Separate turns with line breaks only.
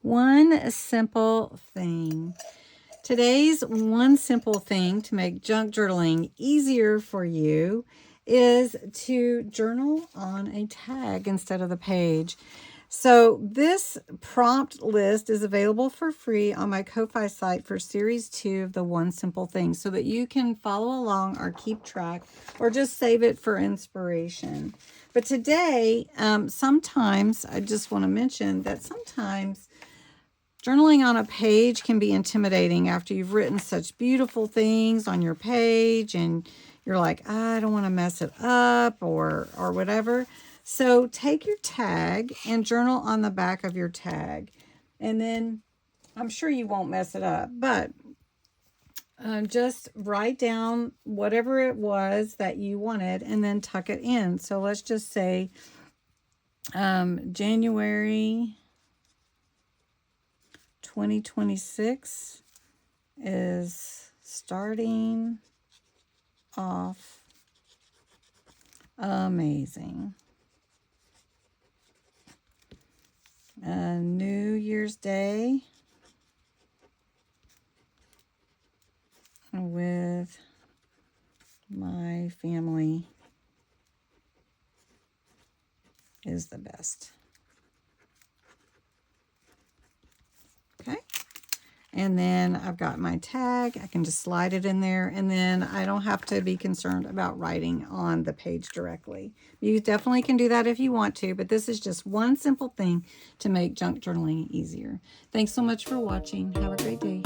One simple thing. Today's one simple thing to make junk journaling easier for you is to journal on a tag instead of the page. So this prompt list is available for free on my Ko-Fi site for series 2 of the One Simple Thing, so that you can follow along or keep track or just save it for inspiration. But today, sometimes I just want to mention that sometimes journaling on a page can be intimidating after you've written such beautiful things on your page and you're like, I don't want to mess it up or whatever. So take your tag and journal on the back of your tag. And then I'm sure you won't mess it up, but just write down whatever it was that you wanted and then tuck it in. So let's just say January 2026 is starting off amazing. New Year's Day with my family is the best. Okay. And then I've got my tag. I can just slide it in there, and then I don't have to be concerned about writing on the page directly. You definitely can do that if you want to, but this is just one simple thing to make junk journaling easier. Thanks so much for watching. Have a great day.